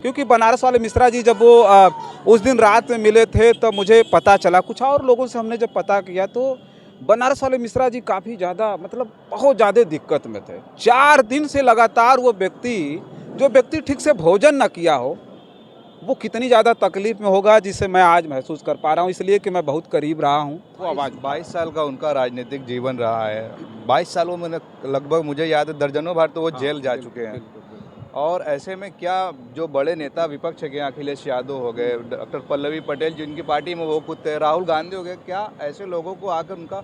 क्योंकि बनारस वाले मिश्रा जी जब वो उस दिन रात में मिले थे तब मुझे पता चला, कुछ और लोगों से हमने जब पता किया तो बनारस वाले मिश्रा जी काफ़ी ज़्यादा मतलब बहुत ज़्यादा दिक्कत में थे। 4 दिन से लगातार वो व्यक्ति जो व्यक्ति ठीक से भोजन ना किया हो, वो कितनी ज़्यादा तकलीफ़ में होगा जिसे मैं आज महसूस कर पा रहा हूँ, इसलिए कि मैं बहुत करीब रहा हूँ। वो आवाज़ 22 साल का उनका राजनीतिक जीवन रहा है। 22 सालों में लगभग मुझे याद है दर्जनों बार तो वो जेल जा चुके हैं। और ऐसे में क्या जो बड़े नेता विपक्ष के अखिलेश यादव हो गए, डॉक्टर पल्लवी पटेल जिनकी पार्टी में वो खुद थे, राहुल गांधी हो गए, क्या ऐसे लोगों को आकर उनका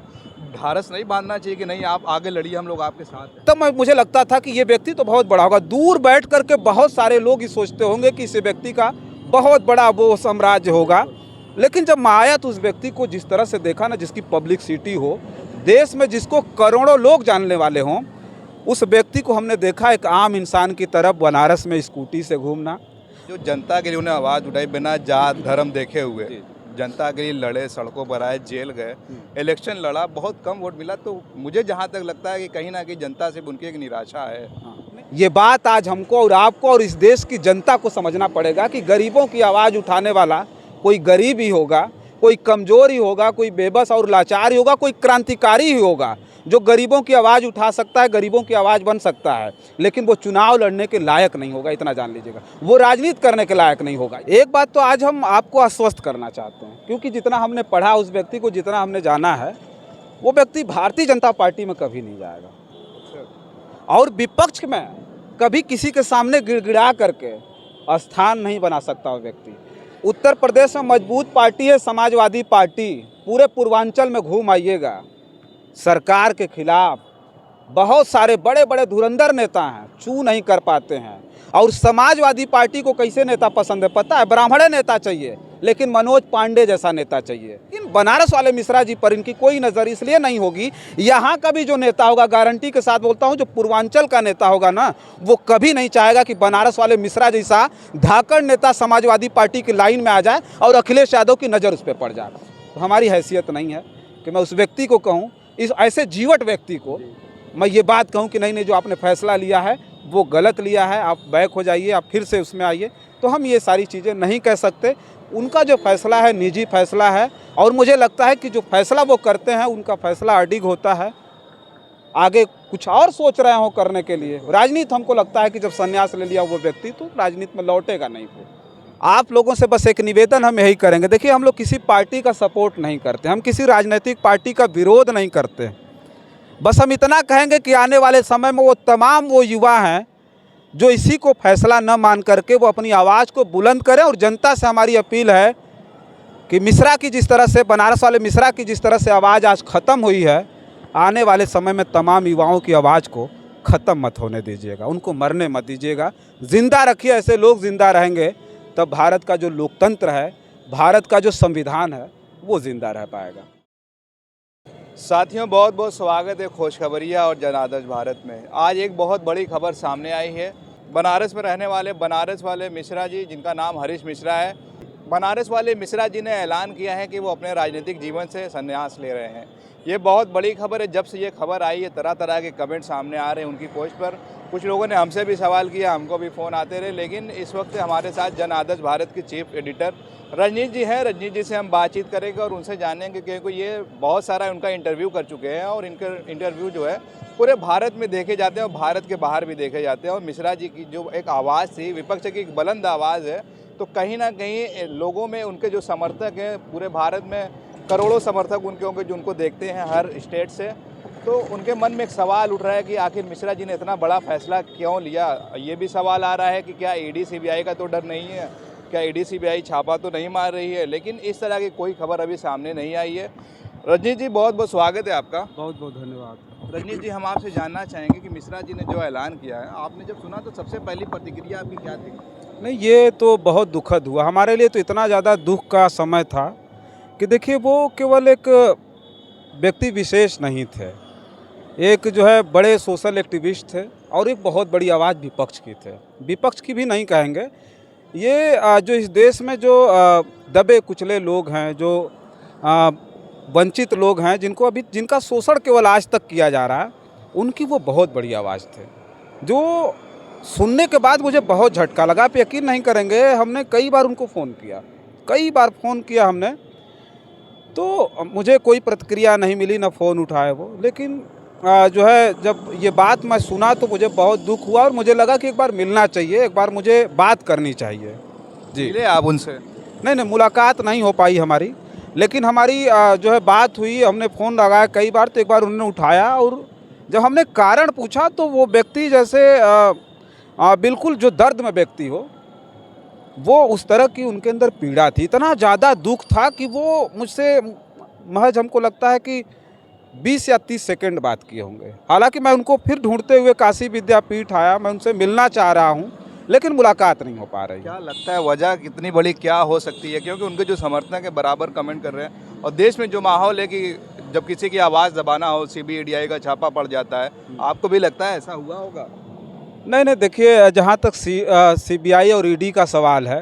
ढारस नहीं बांधना चाहिए कि नहीं आप आगे लड़िए, हम लोग आपके साथ हैं? तब मुझे लगता था कि ये व्यक्ति तो बहुत बड़ा होगा। दूर बैठ करके बहुत सारे लोग ये सोचते होंगे कि इस व्यक्ति का बहुत बड़ा वो साम्राज्य होगा, लेकिन जब मैं आया तो उस व्यक्ति को जिस तरह से देखा ना, जिसकी पब्लिसिटी हो, देश में जिसको करोड़ों लोग जानने वाले हों, उस व्यक्ति को हमने देखा एक आम इंसान की तरफ बनारस में स्कूटी से घूमना। जो जनता के लिए उन्हें आवाज़ उठाई बिना जात धर्म देखे हुए, जनता के लिए लड़े, सड़कों पर आए, जेल गए, इलेक्शन लड़ा, बहुत कम वोट मिला। तो मुझे जहाँ तक लगता है कि कहीं ना कहीं जनता से उनकी एक निराशा है। ये बात आज हमको और आपको और इस देश की जनता को समझना पड़ेगा कि गरीबों की आवाज़ उठाने वाला कोई गरीब ही होगा, कोई कमज़ोर ही होगा, कोई बेबस और लाचार ही होगा, कोई क्रांतिकारी ही होगा जो गरीबों की आवाज़ उठा सकता है, गरीबों की आवाज़ बन सकता है, लेकिन वो चुनाव लड़ने के लायक नहीं होगा, इतना जान लीजिएगा। वो राजनीति करने के लायक नहीं होगा। एक बात तो आज हम आपको आश्वस्त करना चाहते हैं, क्योंकि जितना हमने पढ़ा उस व्यक्ति को, जितना हमने जाना है, वो व्यक्ति भारतीय जनता पार्टी में कभी नहीं जाएगा और विपक्ष में कभी किसी के सामने गिड़गिड़ा करके स्थान नहीं बना सकता वो व्यक्ति। उत्तर प्रदेश में मजबूत पार्टी है समाजवादी पार्टी। पूरे पूर्वांचल में घूम आइएगा, सरकार के खिलाफ बहुत सारे बड़े बड़े धुरंधर नेता हैं, चू नहीं कर पाते हैं। और समाजवादी पार्टी को कैसे नेता पसंद है पता है? ब्राह्मण नेता चाहिए, लेकिन मनोज पांडे जैसा नेता चाहिए। इन बनारस वाले मिश्रा जी पर इनकी कोई नज़र इसलिए नहीं होगी। यहाँ का भी जो नेता होगा, गारंटी के साथ बोलता हूँ, जो पूर्वांचल का नेता होगा ना, वो कभी नहीं चाहेगा कि बनारस वाले मिश्रा जैसा धाकड़ नेता समाजवादी पार्टी की लाइन में आ जाए और अखिलेश यादव की नज़र उस पर पड़ जाए। तो हमारी हैसियत नहीं है कि मैं उस व्यक्ति को कहूँ, इस ऐसे जीवट व्यक्ति को मैं ये बात कहूँ कि नहीं नहीं, जो आपने फैसला लिया है वो गलत लिया है, आप बैक हो जाइए, आप फिर से उसमें आइए। तो हम ये सारी चीज़ें नहीं कह सकते। उनका जो फैसला है निजी फैसला है, और मुझे लगता है कि जो फैसला वो करते हैं उनका फैसला अडिग होता है। आगे कुछ और सोच रहे हो करने के लिए, राजनीति हमको लगता है कि जब संन्यास ले लिया वो व्यक्ति तो राजनीति में लौटेगा नहीं। फिर आप लोगों से बस एक निवेदन हम यही करेंगे, देखिए हम लोग किसी पार्टी का सपोर्ट नहीं करते, हम किसी राजनीतिक पार्टी का विरोध नहीं करते। बस हम इतना कहेंगे कि आने वाले समय में वो तमाम वो युवा हैं जो इसी को फैसला न मान करके वो अपनी आवाज़ को बुलंद करें। और जनता से हमारी अपील है कि मिश्रा की जिस तरह से, बनारस वाले मिश्रा की जिस तरह से आवाज़ आज ख़त्म हुई है, आने वाले समय में तमाम युवाओं की आवाज़ को ख़त्म मत होने दीजिएगा, उनको मरने मत दीजिएगा, ज़िंदा रखिए। ऐसे लोग ज़िंदा रहेंगे तब भारत का जो लोकतंत्र है, भारत का जो संविधान है, वो ज़िंदा रह पाएगा। साथियों, बहुत बहुत स्वागत है खुशखबरिया और जन आदर्श भारत में। आज एक बहुत बड़ी खबर सामने आई है। बनारस में रहने वाले बनारस वाले मिश्रा जी, जिनका नाम हरीश मिश्रा है, बनारस वाले मिश्रा जी ने ऐलान किया है कि वो अपने राजनीतिक जीवन से संन्यास ले रहे हैं। ये बहुत बड़ी खबर है। जब से ये खबर आई है तरह तरह के कमेंट सामने आ रहे हैं उनकी पोस्ट पर। कुछ लोगों ने हमसे भी सवाल किया, हमको भी फ़ोन आते रहे, लेकिन इस वक्त हमारे साथ जन आदर्श भारत के चीफ एडिटर रजनीश जी हैं। रजनीश जी से हम बातचीत करेंगे और उनसे जानेंगे, क्योंकि ये बहुत सारा उनका इंटरव्यू कर चुके हैं और इनके इंटरव्यू जो है पूरे भारत में देखे जाते हैं और भारत के बाहर भी देखे जाते हैं। और मिश्रा जी की जो एक आवाज़ थी, विपक्ष की एक बुलंद आवाज़ है, तो कहीं ना कहीं लोगों में उनके जो समर्थक हैं, पूरे भारत में करोड़ों समर्थक उनके होंगे जो उनको देखते हैं हर स्टेट से, तो उनके मन में एक सवाल उठ रहा है कि आखिर मिश्रा जी ने इतना बड़ा फैसला क्यों लिया। ये भी सवाल आ रहा है कि क्या ईडी सीबीआई का तो डर नहीं है, क्या ईडी सीबीआई छापा तो नहीं मार रही है, लेकिन इस तरह की कोई खबर अभी सामने नहीं आई है। रजनीश जी, बहुत बहुत स्वागत है आपका। बहुत बहुत धन्यवाद। रजनीश जी, हम आपसे जानना चाहेंगे कि मिश्रा जी ने जो ऐलान किया है, आपने जब सुना तो सबसे पहली प्रतिक्रिया आपकी क्या थी? नहीं, ये तो बहुत दुखद हुआ हमारे लिए। तो इतना ज़्यादा दुख का समय था कि देखिए, वो केवल एक व्यक्ति विशेष नहीं थे, एक जो है बड़े सोशल एक्टिविस्ट थे और एक बहुत बड़ी आवाज़ विपक्ष की थे। विपक्ष की भी नहीं कहेंगे, ये जो इस देश में जो दबे कुचले लोग हैं, जो वंचित लोग हैं, जिनका शोषण केवल आज तक किया जा रहा है, उनकी वो बहुत बड़ी आवाज़ थे। जो सुनने के बाद मुझे बहुत झटका लगा। आप यकीन नहीं करेंगे, हमने कई बार उनको फ़ोन किया, कई बार फ़ोन किया हमने, तो मुझे कोई प्रतिक्रिया नहीं मिली, ना फ़ोन उठाए वो। लेकिन जो है जब ये बात मैं सुना तो मुझे बहुत दुख हुआ और मुझे लगा कि एक बार मिलना चाहिए, एक बार मुझे बात करनी चाहिए। जी। मिले आप उनसे? नहीं, मुलाकात नहीं हो पाई हमारी, लेकिन हमारी जो है बात हुई, हमने फ़ोन लगाया कई बार, तो एक बार उन्होंने उठाया और जब हमने कारण पूछा तो वो व्यक्ति जैसे बिल्कुल जो दर्द में व्यक्ति हो, वो उस तरह की उनके अंदर पीड़ा थी, इतना ज़्यादा दुःख था कि वो मुझसे महज़ हमको लगता है कि 20 या 30 सेकंड बात किए होंगे। हालाँकि मैं उनको फिर ढूँढते हुए काशी विद्यापीठ आया, मैं उनसे मिलना चाह रहा हूँ, लेकिन मुलाकात नहीं हो पा रही। क्या लगता है वजह कितनी बड़ी क्या हो सकती है? क्योंकि उनके जो समर्थक है बराबर कमेंट कर रहे हैं और देश में जो माहौल है कि जब किसी की आवाज़ दबाना हो सीबीआई का छापा पड़ जाता है, आपको भी लगता है ऐसा हुआ होगा? नहीं, देखिए, जहाँ तक सीबीआई और ईडी का सवाल है,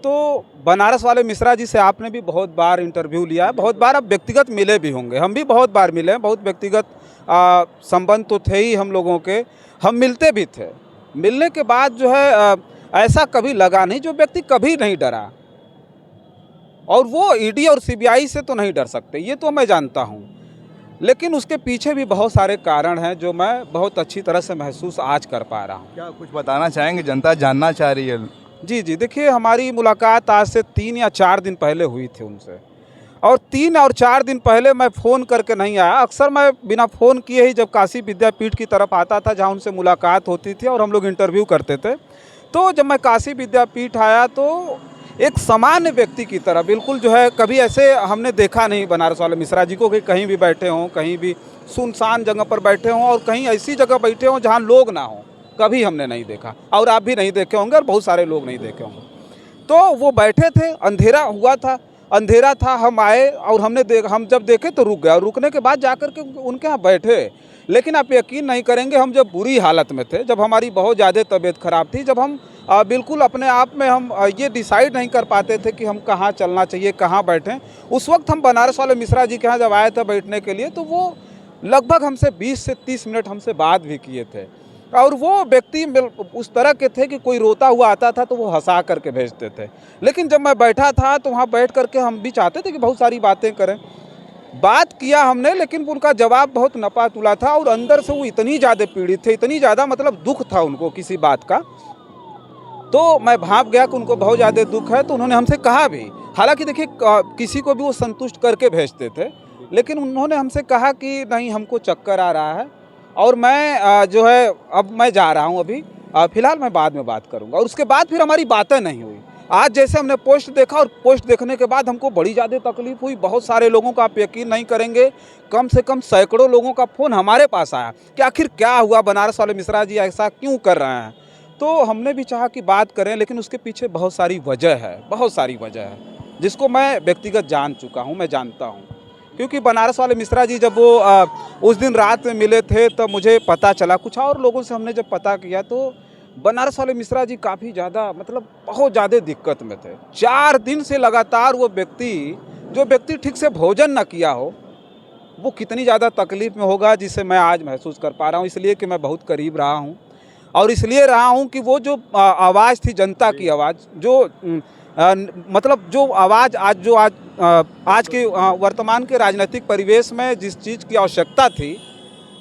तो बनारस वाले मिश्रा जी से आपने भी बहुत बार इंटरव्यू लिया है, बहुत बार आप व्यक्तिगत मिले भी होंगे, हम भी बहुत बार मिले हैं, बहुत व्यक्तिगत संबंध तो थे ही हम लोगों के, हम मिलते भी थे। मिलने के बाद जो है ऐसा कभी लगा नहीं, जो व्यक्ति कभी नहीं डरा, और वो ईडी और सीबीआई से तो नहीं डर सकते, ये तो मैं जानता हूँ। लेकिन उसके पीछे भी बहुत सारे कारण हैं जो मैं बहुत अच्छी तरह से महसूस आज कर पा रहा हूँ। क्या कुछ बताना चाहेंगे? जनता जानना चाह रही है। जी, देखिए, हमारी मुलाकात आज से 3 या 4 दिन पहले हुई थी उनसे, और 3 और 4 दिन पहले मैं फ़ोन करके नहीं आया। अक्सर मैं बिना फ़ोन किए ही जब काशी विद्यापीठ की तरफ आता था, जहाँ उनसे मुलाकात होती थी और हम लोग इंटरव्यू करते थे, तो जब मैं काशी विद्यापीठ आया तो एक सामान्य व्यक्ति की तरह, बिल्कुल जो है, कभी ऐसे हमने देखा नहीं बनारस वाले मिश्रा जी को कि कहीं भी बैठे हों, कहीं भी सुनसान जगह पर बैठे हों और कहीं ऐसी जगह बैठे हों जहाँ लोग ना हों, कभी हमने नहीं देखा, और आप भी नहीं देखे होंगे और बहुत सारे लोग नहीं देखे होंगे। तो वो बैठे थे, अंधेरा हुआ था, अंधेरा था, हम आए और हम जब देखे तो रुक गए, और रुकने के बाद जाकर के उनके यहाँ बैठे। लेकिन आप यकीन नहीं करेंगे, हम जब बुरी हालत में थे, जब हमारी बहुत ज़्यादा तबीयत ख़राब थी, जब हम बिल्कुल अपने आप में हम ये डिसाइड नहीं कर पाते थे कि हम कहाँ चलना चाहिए, कहाँ बैठें, उस वक्त हम बनारस वाले मिश्रा जी के यहाँ जब आए थे बैठने के लिए, तो वो लगभग हमसे 20 से 30 मिनट हमसे बात भी किए थे। और वो व्यक्ति उस तरह के थे कि कोई रोता हुआ आता था तो वो हंसा करके भेजते थे। लेकिन जब मैं बैठा था तो वहाँ बैठ करके हम भी चाहते थे कि बहुत सारी बातें करें। बात किया हमने, लेकिन उनका जवाब बहुत नपा-तुला था और अंदर से वो इतनी ज़्यादा पीड़ित थे, इतनी ज़्यादा, मतलब दुःख था उनको किसी बात का। तो मैं भाप गया कि उनको बहुत ज़्यादा दुःख है, तो उन्होंने हमसे कहा भी, हालाँकि देखिए किसी को भी वो संतुष्ट करके भेजते थे, लेकिन उन्होंने हमसे कहा कि नहीं, हमको चक्कर आ रहा है और मैं जो है अब मैं जा रहा हूँ अभी, फ़िलहाल मैं बाद में बात करूँगा। और उसके बाद फिर हमारी बातें नहीं हुई। आज जैसे हमने पोस्ट देखा और पोस्ट देखने के बाद हमको बड़ी ज़्यादा तकलीफ़ हुई। बहुत सारे लोगों का, आप यकीन नहीं करेंगे, कम से कम सैकड़ों लोगों का फ़ोन हमारे पास आया कि आखिर क्या हुआ, बनारस वाले मिश्रा जी ऐसा क्यों कर रहे हैं। तो हमने भी चाहा कि बात करें, लेकिन उसके पीछे बहुत सारी वजह है, बहुत सारी वजह है, जिसको मैं व्यक्तिगत जान चुका हूँ, मैं जानता हूँ। क्योंकि बनारस वाले मिश्रा जी जब वो उस दिन रात में मिले थे, तब मुझे पता चला, कुछ और लोगों से हमने जब पता किया, तो बनारस वाले मिश्रा जी काफ़ी ज़्यादा, मतलब बहुत ज़्यादा दिक्कत में थे। 4 दिन से लगातार वो जो व्यक्ति ठीक से भोजन न किया हो, वो कितनी ज़्यादा तकलीफ़ में होगा, जिसे मैं आज महसूस कर पा रहा हूँ। इसलिए कि मैं बहुत करीब रहा हूँ, और इसलिए रहा हूँ कि वो जो आवाज़ थी, जनता की आवाज़, जो मतलब जो आवाज़ आज के वर्तमान के राजनीतिक परिवेश में जिस चीज़ की आवश्यकता थी,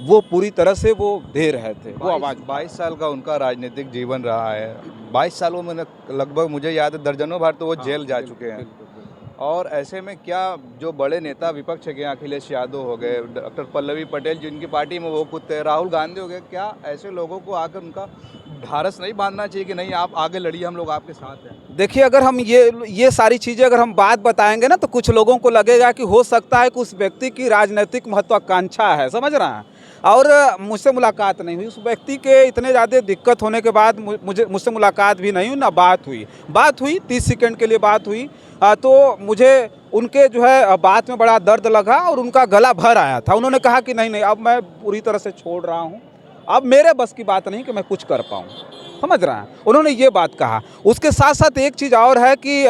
वो पूरी तरह से वो दे रहे थे। वो आवाज़ 22 साल का उनका राजनीतिक जीवन रहा है। 22 सालों में लगभग मुझे याद है दर्जनों बार तो वो जेल जा चुके हैं। और ऐसे में क्या जो बड़े नेता विपक्ष के, अखिलेश यादव हो गए, डॉक्टर पल्लवी पटेल जिनकी पार्टी में वो खुद थे, राहुल गांधी हो गए, क्या ऐसे लोगों को आकर उनका ढारस नहीं बांधना चाहिए कि नहीं, आप आगे लड़िए, हम लोग आपके साथ हैं? देखिए, अगर हम ये सारी चीज़ें अगर हम बात बताएंगे ना, तो कुछ लोगों को लगेगा कि हो सकता है कि उस व्यक्ति की राजनीतिक महत्वाकांक्षा है, समझ रहे हैं, और मुझसे मुलाकात नहीं हुई। उस व्यक्ति के इतने ज़्यादा दिक्कत होने के बाद मुझसे मुलाकात भी नहीं हुई, ना बात हुई 30 सेकंड के लिए बात हुई। तो मुझे उनके जो है बात में बड़ा दर्द लगा और उनका गला भर आया था। उन्होंने कहा कि नहीं, अब मैं पूरी तरह से छोड़ रहा हूँ, अब मेरे बस की बात नहीं कि मैं कुछ कर पाऊँ, समझ रहे हैं, उन्होंने ये बात कहा। उसके साथ साथ एक चीज़ और है कि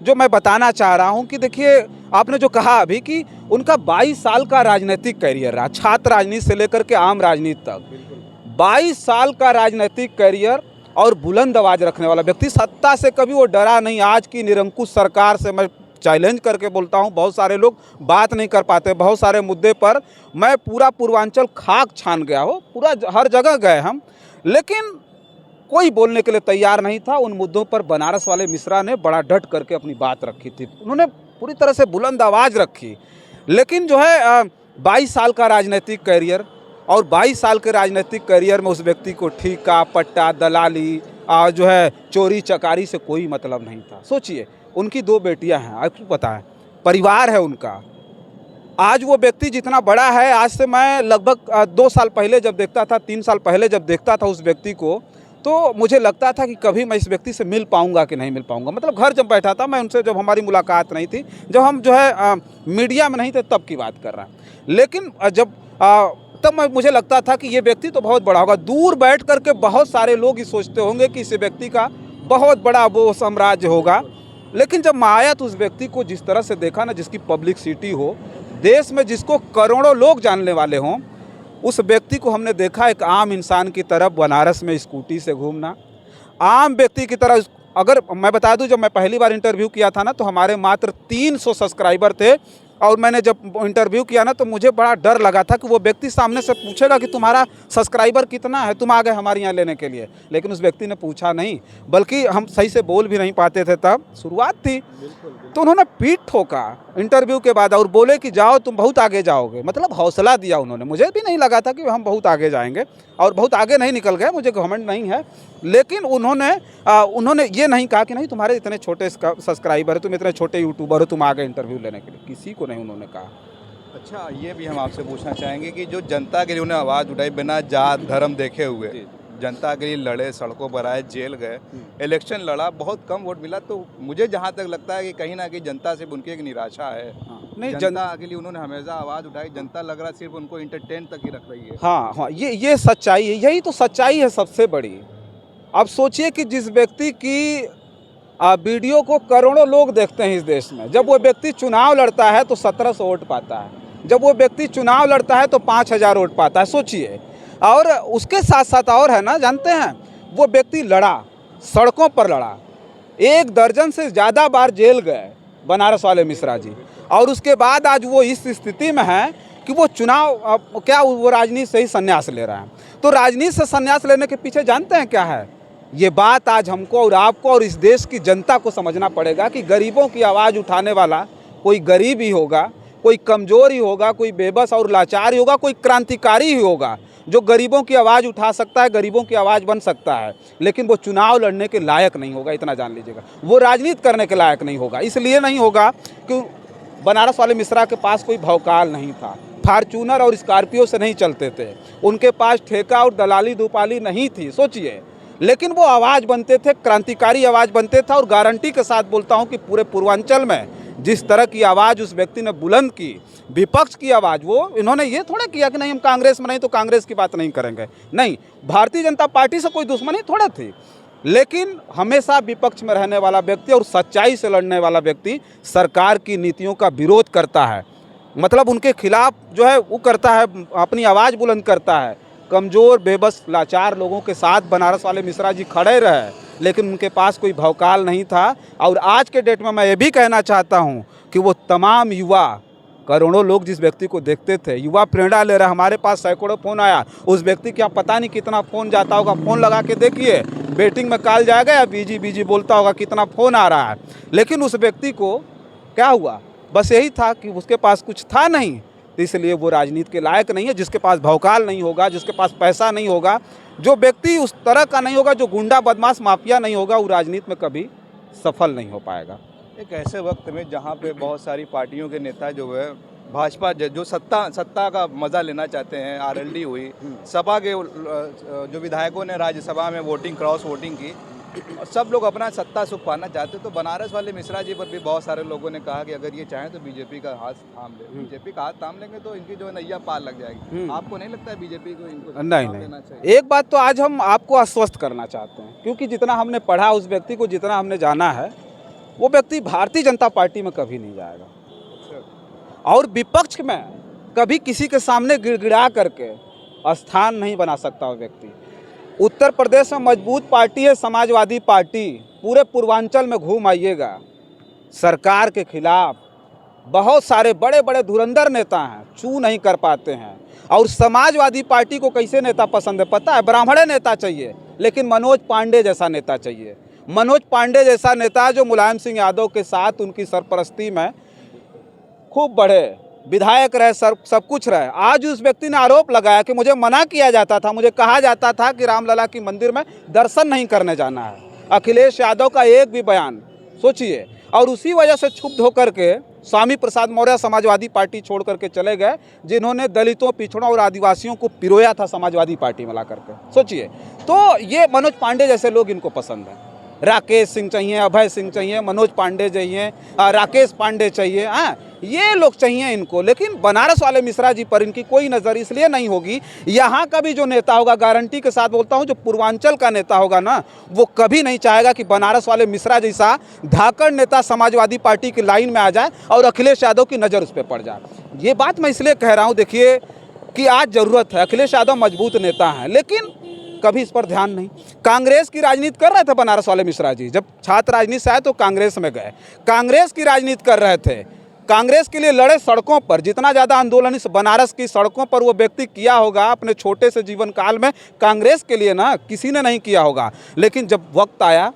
जो मैं बताना चाह रहा हूँ कि देखिए, आपने जो कहा अभी कि उनका 22 साल का राजनीतिक कैरियर रहा, छात्र राजनीति से लेकर के आम राजनीति तक। 22 साल का राजनीतिक कैरियर और बुलंद आवाज़ रखने वाला व्यक्ति, सत्ता से कभी वो डरा नहीं। आज की निरंकुश सरकार से मैं चैलेंज करके बोलता हूँ, बहुत सारे लोग बात नहीं कर पाते बहुत सारे मुद्दे पर। मैं पूरा पूर्वांचल खाक छान गया हो, पूरा हर जगह गए हम, लेकिन कोई बोलने के लिए तैयार नहीं था। उन मुद्दों पर बनारस वाले मिश्रा ने बड़ा डट करके अपनी बात रखी थी, उन्होंने पूरी तरह से बुलंद आवाज़ रखी। लेकिन जो है 22 साल का राजनीतिक कैरियर, और 22 साल के राजनीतिक करियर में उस व्यक्ति को ठेका, पट्टा, दलाली जो है चोरी चकारी से कोई मतलब नहीं था। सोचिए, उनकी 2 बेटियां हैं, आपको पता है, परिवार है उनका। आज वो व्यक्ति जितना बड़ा है, आज से मैं लगभग 2 साल पहले जब देखता था, 3 साल पहले जब देखता था उस व्यक्ति को, तो मुझे लगता था कि कभी मैं इस व्यक्ति से मिल पाऊंगा कि नहीं मिल पाऊंगा। मतलब घर जब बैठा था मैं उनसे, जब हमारी मुलाकात नहीं थी, जब हम जो है मीडिया में नहीं थे, तब की बात कर रहा हूँ। लेकिन जब तब मुझे लगता था कि ये व्यक्ति तो बहुत बड़ा होगा। दूर बैठ करके बहुत सारे लोग ये सोचते होंगे कि इस व्यक्ति का बहुत बड़ा वो साम्राज्य होगा। लेकिन जब मैं आया तो उस व्यक्ति को जिस तरह से देखा ना, जिसकी पब्लिसिटी हो, देश में जिसको करोड़ों लोग जानने वाले हों, उस व्यक्ति को हमने देखा एक आम इंसान की तरह बनारस में स्कूटी से घूमना, आम व्यक्ति की तरह। अगर मैं बता दूं, जब मैं पहली बार इंटरव्यू किया था ना, तो हमारे मात्र 300 सब्सक्राइबर थे, और मैंने जब इंटरव्यू किया ना, तो मुझे बड़ा डर लगा था कि वो व्यक्ति सामने से पूछेगा कि तुम्हारा सब्सक्राइबर कितना है, तुम आ गए हमारे यहाँ लेने के लिए। लेकिन उस व्यक्ति ने पूछा नहीं, बल्कि हम सही से बोल भी नहीं पाते थे, तब शुरुआत थी। तो उन्होंने पीठ ठोका इंटरव्यू के बाद और बोले कि जाओ, तुम बहुत आगे जाओगे। मतलब हौसला दिया उन्होंने। मुझे भी नहीं लगा था कि हम बहुत आगे जाएंगे, और बहुत आगे नहीं निकल गए, मुझे घमंड नहीं है। लेकिन उन्होंने ये नहीं कहा कि नहीं, तुम्हारे इतने छोटे सब्सक्राइबर है, तुम इतने छोटे यूट्यूबर हो, तुम आ गए इंटरव्यू लेने के लिए। किसी को नहीं उन्होंने कहा। अच्छा, ये भी हम आपसे पूछना चाहेंगे कि जो जनता के लिए उन्हें आवाज़ उठाई, बिना जात धर्म देखे हुए जनता के लिए लड़े, सड़कों पर आए, जेल गए, इलेक्शन लड़ा, बहुत कम वोट मिला। तो मुझे जहाँ तक लगता है कि कहीं ना कहीं जनता से उनकी एक निराशा है। नहीं, जनता के लिए उन्होंने हमेशा आवाज़ उठाई। जनता लग रहा सिर्फ उनको इंटरटेन तक ही रख रही है। हाँ, ये सच्चाई है, यही तो सच्चाई है सबसे बड़ी। अब सोचिए कि जिस व्यक्ति की वीडियो को करोड़ों लोग देखते हैं इस देश में, जब वो व्यक्ति चुनाव लड़ता है तो 1700 वोट पाता है, जब वो व्यक्ति चुनाव लड़ता है तो 5000 वोट पाता है। सोचिए, और उसके साथ साथ और है ना, जानते हैं, वो व्यक्ति लड़ा, सड़कों पर लड़ा, 1 दर्जन से ज़्यादा बार जेल गए बनारस वाले मिश्रा जी, और उसके बाद आज वो इस स्थिति में है कि वो चुनाव वो राजनीति से ही संन्यास ले रहा है। तो राजनीति से संन्यास लेने के पीछे जानते हैं क्या है? ये बात आज हमको और आपको और इस देश की जनता को समझना पड़ेगा कि गरीबों की आवाज़ उठाने वाला कोई गरीब ही होगा, कोई कमज़ोर ही होगा, कोई बेबस और लाचार ही होगा, कोई क्रांतिकारी ही होगा जो गरीबों की आवाज़ उठा सकता है, गरीबों की आवाज़ बन सकता है। लेकिन वो चुनाव लड़ने के लायक नहीं होगा, इतना जान लीजिएगा। वो राजनीति करने के लायक नहीं होगा। इसलिए नहीं होगा कि बनारस वाले मिश्रा के पास कोई भौकाल नहीं था, फार्चूनर और स्कॉर्पियो से नहीं चलते थे, उनके पास ठेका और दलाली दुपाली नहीं थी। सोचिए, लेकिन वो आवाज़ बनते थे, क्रांतिकारी आवाज़ बनते था। और गारंटी के साथ बोलता हूँ कि पूरे पूर्वांचल में जिस तरह की आवाज़ उस व्यक्ति ने बुलंद की, विपक्ष की आवाज़, वो इन्होंने ये थोड़ा किया कि नहीं हम कांग्रेस में नहीं तो कांग्रेस की बात नहीं करेंगे। नहीं, भारतीय जनता पार्टी से कोई दुश्मनी थोड़ा थी, लेकिन हमेशा विपक्ष में रहने वाला व्यक्ति और सच्चाई से लड़ने वाला व्यक्ति सरकार की नीतियों का विरोध करता है। मतलब उनके खिलाफ जो है वो करता है, अपनी आवाज़ बुलंद करता है। कमज़ोर, बेबस, लाचार लोगों के साथ बनारस वाले मिश्रा जी खड़े रहे, लेकिन उनके पास कोई भौकाल नहीं था। और आज के डेट में मैं ये भी कहना चाहता हूँ कि वो तमाम युवा, करोड़ों लोग जिस व्यक्ति को देखते थे, युवा प्रेरणा ले रहा। हमारे पास सैकड़ों फ़ोन आया, उस व्यक्ति के यहाँ पता नहीं कितना फ़ोन जाता होगा। फ़ोन लगा के देखिए, वेटिंग में कॉल जाएगा या बिजी बोलता होगा, कितना फ़ोन आ रहा है। लेकिन उस व्यक्ति को क्या हुआ? बस यही था कि उसके पास कुछ था नहीं, तो इसलिए वो राजनीति के लायक नहीं है। जिसके पास भौकाल नहीं होगा, जिसके पास पैसा नहीं होगा, जो व्यक्ति उस तरह का नहीं होगा, जो गुंडा बदमाश माफिया नहीं होगा, वो राजनीति में कभी सफल नहीं हो पाएगा। एक ऐसे वक्त में जहाँ पे बहुत सारी पार्टियों के नेता जो है, भाजपा जो सत्ता का मज़ा लेना चाहते हैं, आरएलडी हुई, सपा के जो विधायकों ने राज्यसभा में क्रॉस वोटिंग की, और सब लोग अपना सत्ता सुख पाना चाहते। तो बनारस वाले मिश्रा जी पर भी बहुत सारे लोगों ने कहा कि अगर ये चाहें तो बीजेपी का हाथ थाम ले। बीजेपी का हाथ थाम लेंगे तो इनकी जो नैया पार लग जाएगी। आपको नहीं लगता है बीजेपी को इनको नहीं लेना चाहिए? एक बात तो आज हम आपको आश्वस्त करना चाहते हैं, क्योंकि जितना हमने पढ़ा, उस व्यक्ति को जितना हमने जाना है, वो व्यक्ति भारतीय जनता पार्टी में कभी नहीं जाएगा, और विपक्ष में कभी किसी के सामने गिड़गिड़ा करके स्थान नहीं बना सकता वो व्यक्ति। उत्तर प्रदेश में मजबूत पार्टी है समाजवादी पार्टी। पूरे पूर्वांचल में घूम आइएगा, सरकार के खिलाफ बहुत सारे बड़े बड़े धुरंधर नेता हैं, चू नहीं कर पाते हैं। और समाजवादी पार्टी को कैसे नेता पसंद है पता है? ब्राह्मण नेता चाहिए, लेकिन मनोज पांडे जैसा नेता चाहिए। मनोज पांडे जैसा नेता जो मुलायम सिंह यादव के साथ उनकी सरपरस्ती में खूब बड़े विधायक रहे, सब कुछ रहे। आज उस व्यक्ति ने आरोप लगाया कि मुझे मना किया जाता था, मुझे कहा जाता था कि रामलला की मंदिर में दर्शन नहीं करने जाना है। अखिलेश यादव का एक भी बयान सोचिए, और उसी वजह से क्षुब्ध होकर के स्वामी प्रसाद मौर्य समाजवादी पार्टी छोड़ करके चले गए, जिन्होंने दलितों, पिछड़ों और आदिवासियों को पिरोया था समाजवादी पार्टी में ला करके। सोचिए, तो ये मनोज पांडे जैसे लोग इनको पसंद हैं। राकेश सिंह चाहिए, अभय सिंह चाहिए, मनोज पांडे चाहिए, राकेश पांडे चाहिए, हाँ ये लोग चाहिए इनको। लेकिन बनारस वाले मिश्रा जी पर इनकी कोई नज़र इसलिए नहीं होगी। यहाँ का भी जो नेता होगा, गारंटी के साथ बोलता हूँ, जो पूर्वांचल का नेता होगा ना, वो कभी नहीं चाहेगा कि बनारस वाले मिश्रा जैसा धाकड़ नेता समाजवादी पार्टी की लाइन में आ जाए और अखिलेश यादव की नज़र उस पर पड़ जाए। ये बात मैं इसलिए कह रहा हूँ, देखिए कि आज ज़रूरत है, अखिलेश यादव मजबूत नेता हैं, लेकिन कभी इस पर ध्यान नहीं। कांग्रेस की राजनीति कर रहे थे बनारस वाले मिश्रा जी, जब छात्र राजनीति से आए तो कांग्रेस में गए, कांग्रेस की राजनीति कर रहे थे, कांग्रेस के लिए लड़े सड़कों पर। जितना ज़्यादा आंदोलन इस बनारस की सड़कों पर वो व्यक्ति किया होगा अपने छोटे से जीवन काल में, कांग्रेस के लिए ना किसी ने नहीं किया होगा। लेकिन जब वक्त आया,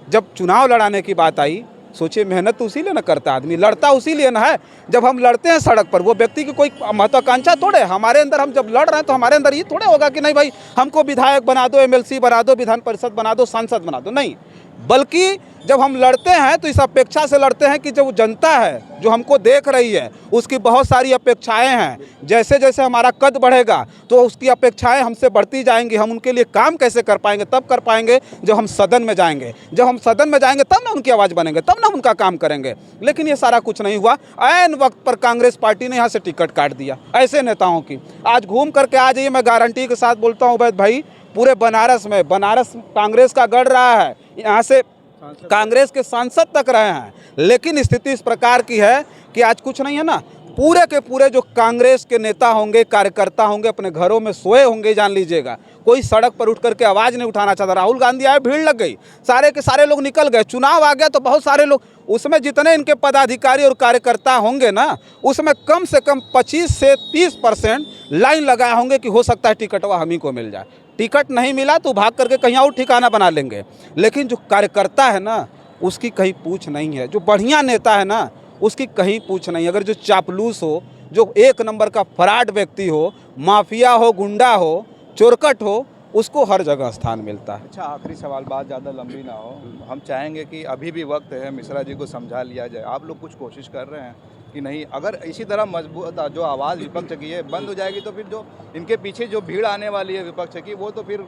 जब चुनाव लड़ाने की बात आई, सोचिए मेहनत तो उसी लिए ना करता आदमी, लड़ता उसी लिए ना है। जब हम लड़ते हैं सड़क पर, वो व्यक्ति की कोई महत्वाकांक्षा थोड़े हमारे अंदर, हम जब लड़ रहे हैं तो हमारे अंदर ये थोड़े होगा कि नहीं भाई हमको विधायक बना दो, एमएलसी बना दो, विधान परिषद बना दो, सांसद बना दो, नहीं। बल्कि जब हम लड़ते हैं तो इस अपेक्षा से लड़ते हैं कि जो जनता है जो हमको देख रही है, उसकी बहुत सारी अपेक्षाएं हैं। जैसे जैसे हमारा कद बढ़ेगा तो उसकी अपेक्षाएं हमसे बढ़ती जाएंगी। हम उनके लिए काम कैसे कर पाएंगे? तब कर पाएंगे जब हम सदन में जाएंगे। जब हम सदन में जाएंगे तब ना उनकी आवाज़ बनेंगे, तब ना उनका काम करेंगे। लेकिन ये सारा कुछ नहीं हुआ। ऐन वक्त पर कांग्रेस पार्टी ने यहाँ से टिकट काट दिया ऐसे नेताओं की। आज घूम करके आ जाइए, मैं गारंटी के साथ बोलता हूँ उबैद भाई, पूरे बनारस में, बनारस कांग्रेस का गढ़ रहा है, यहाँ से कांग्रेस के सांसद तक रहे हैं। लेकिन स्थिति इस प्रकार की है कि आज कुछ नहीं है ना, पूरे के पूरे जो कांग्रेस के नेता होंगे, कार्यकर्ता होंगे, अपने घरों में सोए होंगे, जान लीजिएगा। कोई सड़क पर उठ करके आवाज़ नहीं उठाना चाहता। राहुल गांधी आए, भीड़ लग गई, सारे के सारे लोग निकल गए। चुनाव आ गया तो बहुत सारे लोग, उसमें जितने इनके पदाधिकारी और कार्यकर्ता होंगे ना, उसमें कम से कम 25 से 30% लाइन लगाए होंगे कि हो सकता है टिकटवा हम ही को मिल जाए। टिकट नहीं मिला तो भाग करके कहीं और ठिकाना बना लेंगे। लेकिन जो कार्यकर्ता है ना, उसकी कहीं पूछ नहीं है। जो बढ़िया नेता है ना, उसकी कहीं पूछ नहीं। अगर जो चापलूस हो, जो एक नंबर का फराड व्यक्ति हो, माफिया हो, गुंडा हो, चोरकट हो, उसको हर जगह स्थान मिलता है। अच्छा, आखिरी सवाल, बात ज़्यादा लंबी ना हो। हम चाहेंगे कि अभी भी वक्त है, मिश्रा जी को समझा लिया जाए। आप लोग कुछ कोशिश कर रहे हैं कि नहीं? अगर इसी तरह मजबूत जो आवाज़ विपक्ष की है बंद हो जाएगी तो फिर जो इनके पीछे जो भीड़ आने वाली है विपक्ष की, वो तो फिर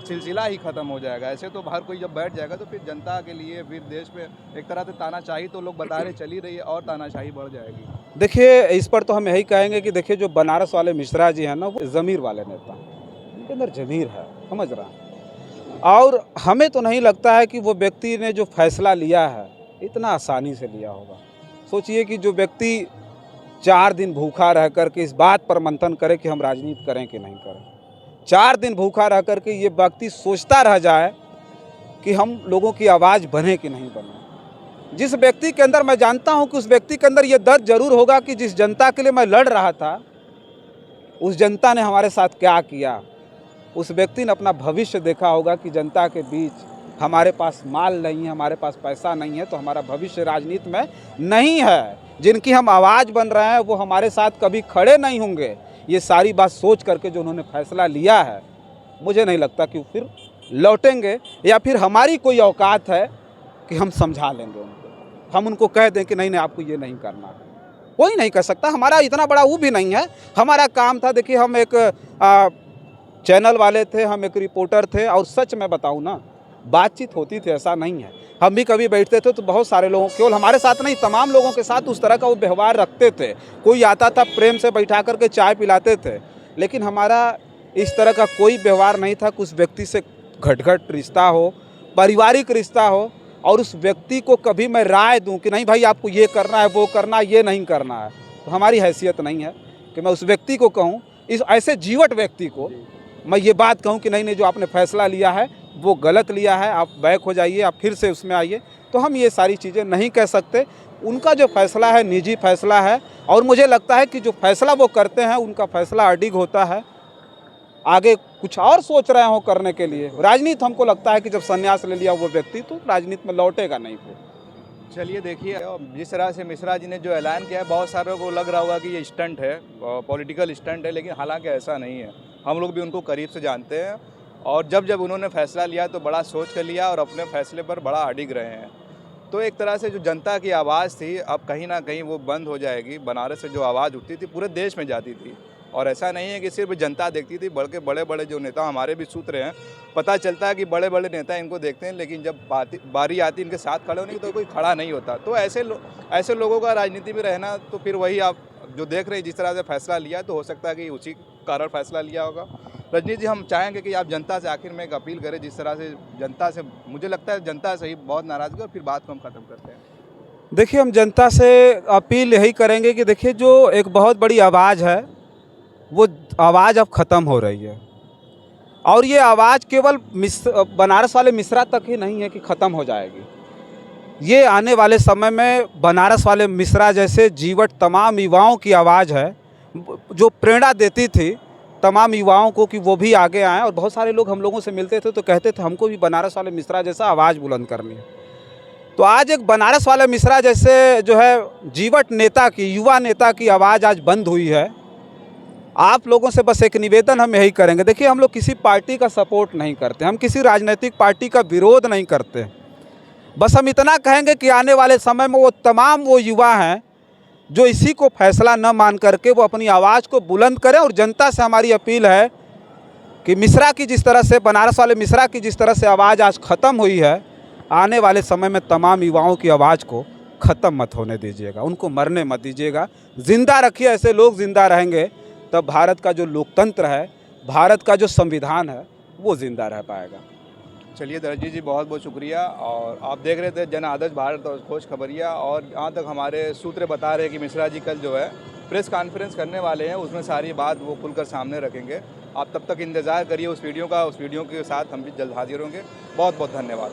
सिलसिला ही ख़त्म हो जाएगा। ऐसे तो हर कोई जब बैठ जाएगा तो फिर जनता के लिए, फिर देश पे एक तरह से तानाशाही, तो लोग बता रहे चली रही है, और तानाशाही बढ़ जाएगी। देखिए, इस पर तो हम यही कहेंगे कि देखिए, जो बनारस वाले मिश्रा जी हैं ना, वो ज़मीर वाले नेता, उनके अंदर ज़मीर है, समझ रहा। और हमें तो नहीं लगता है कि वो व्यक्ति ने जो फैसला लिया है इतना आसानी से लिया होगा। सोचिए कि जो व्यक्ति 4 दिन भूखा रह कर के इस बात पर मंथन करे कि हम राजनीति करें कि नहीं करें, 4 दिन भूखा रह कर के ये व्यक्ति सोचता रह जाए कि हम लोगों की आवाज़ बने कि नहीं बने। जिस व्यक्ति के अंदर, मैं जानता हूं कि उस व्यक्ति के अंदर ये दर्द जरूर होगा कि जिस जनता के लिए मैं लड़ रहा था, उस जनता ने हमारे साथ क्या किया। उस व्यक्ति ने अपना भविष्य देखा होगा कि जनता के बीच हमारे पास माल नहीं है, हमारे पास पैसा नहीं है, तो हमारा भविष्य राजनीति में नहीं है। जिनकी हम आवाज़ बन रहे हैं वो हमारे साथ कभी खड़े नहीं होंगे। ये सारी बात सोच करके जो उन्होंने फैसला लिया है, मुझे नहीं लगता कि फिर लौटेंगे, या फिर हमारी कोई औकात है कि हम समझा लेंगे उनको, हम उनको कह दें कि नहीं नहीं आपको ये नहीं करना है। कोई नहीं कर सकता, हमारा इतना बड़ा वो भी नहीं है। हमारा काम था, देखिए हम एक चैनल वाले थे, हम एक रिपोर्टर थे, और सच में बताऊँ ना, बातचीत होती थी, ऐसा नहीं है। हम भी कभी बैठते थे तो बहुत सारे लोगों, केवल हमारे साथ नहीं, तमाम लोगों के साथ उस तरह का वो व्यवहार रखते थे। कोई आता था, प्रेम से बैठा करके चाय पिलाते थे। लेकिन हमारा इस तरह का कोई व्यवहार नहीं था कि उस व्यक्ति से घट रिश्ता हो, पारिवारिक रिश्ता हो, और उस व्यक्ति को कभी मैं राय दूं कि नहीं भाई आपको ये करना है, वो करना है, ये नहीं करना है। तो हमारी हैसियत नहीं है कि मैं उस व्यक्ति को कहूँ, इस ऐसे जीवट व्यक्ति को मैं ये बात कहूँ कि नहीं नहीं जो आपने फैसला लिया है वो गलत लिया है, आप बैक हो जाइए, आप फिर से उसमें आइए, तो हम ये सारी चीज़ें नहीं कह सकते। उनका जो फैसला है निजी फैसला है, और मुझे लगता है कि जो फैसला वो करते हैं उनका फैसला अडिग होता है। आगे कुछ और सोच रहे हो करने के लिए, राजनीति हमको लगता है कि जब संन्यास ले लिया वो व्यक्ति तो राजनीति में लौटेगा नहीं फिर। चलिए देखिए, जिस तरह से मिश्रा जी ने जो ऐलान किया है, बहुत सारों को लग रहा होगा कि ये स्टंट है, पॉलिटिकल स्टंट है, लेकिन हालांकि ऐसा नहीं है। हम लोग भी उनको करीब से जानते हैं, और जब उन्होंने फैसला लिया तो बड़ा सोच कर लिया और अपने फैसले पर बड़ा अडिग रहे हैं। तो एक तरह से जो जनता की आवाज़ थी अब कहीं ना कहीं वो बंद हो जाएगी। बनारस से जो आवाज़ उठती थी पूरे देश में जाती थी, और ऐसा नहीं है कि सिर्फ जनता देखती थी, बल्कि बड़े बड़े जो नेता हमारे भी सूत्र हैं, पता चलता है कि बड़े बड़े नेता इनको देखते हैं, लेकिन जब बारी आती इनके साथ खड़े होने की तो कोई खड़ा नहीं होता। तो ऐसे लोगों का राजनीति में रहना, तो फिर वही आप जो देख रहे हैं जिस तरह से फैसला लिया, तो हो सकता है कि उसी कारण फैसला लिया होगा। रजनी जी, हम चाहेंगे कि आप जनता से आखिर में एक अपील करें, जिस तरह से जनता से, मुझे लगता है जनता से ही बहुत नाराज़गी, और फिर बात को हम ख़त्म करते हैं। देखिए, हम जनता से अपील यही करेंगे कि देखिए जो एक बहुत बड़ी आवाज़ है वो आवाज़ अब ख़त्म हो रही है, और ये आवाज़ केवल बनारस वाले मिश्रा तक ही नहीं है कि ख़त्म हो जाएगी। ये आने वाले समय में बनारस वाले मिश्रा जैसे जीवट तमाम युवाओं की आवाज़ है, जो प्रेरणा देती थी तमाम युवाओं को कि वो भी आगे आएँ। और बहुत सारे लोग हम लोगों से मिलते थे तो कहते थे हमको भी बनारस वाले मिश्रा जैसा आवाज़ बुलंद करनी है। तो आज एक बनारस वाले मिश्रा जैसे जो है जीवट नेता की, युवा नेता की आवाज़ आज बंद हुई है। आप लोगों से बस एक निवेदन हम यही करेंगे, देखिए हम लोग किसी पार्टी का सपोर्ट नहीं करते, हम किसी राजनीतिक पार्टी का विरोध नहीं करते, बस हम इतना कहेंगे कि आने वाले समय में वो तमाम वो युवा हैं जो इसी को फैसला न मान करके वो अपनी आवाज़ को बुलंद करें। और जनता से हमारी अपील है कि मिश्रा की जिस तरह से, बनारस वाले मिश्रा की जिस तरह से आवाज़ आज ख़त्म हुई है, आने वाले समय में तमाम युवाओं की आवाज़ को ख़त्म मत होने दीजिएगा, उनको मरने मत दीजिएगा, ज़िंदा रखिए। ऐसे लोग ज़िंदा रहेंगे तब भारत का जो लोकतंत्र है, भारत का जो संविधान है, वो ज़िंदा रह पाएगा। चलिए दर्जी जी, बहुत बहुत शुक्रिया। और आप देख रहे थे जन आदर्श भारत और खोज खबरिया, और यहाँ तक हमारे सूत्र बता रहे हैं कि मिश्रा जी कल जो है प्रेस कॉन्फ्रेंस करने वाले हैं, उसमें सारी बात वो खुलकर सामने रखेंगे। आप तब तक इंतज़ार करिए उस वीडियो का, उस वीडियो के साथ हम भी जल्द हाजिर होंगे। बहुत बहुत धन्यवाद।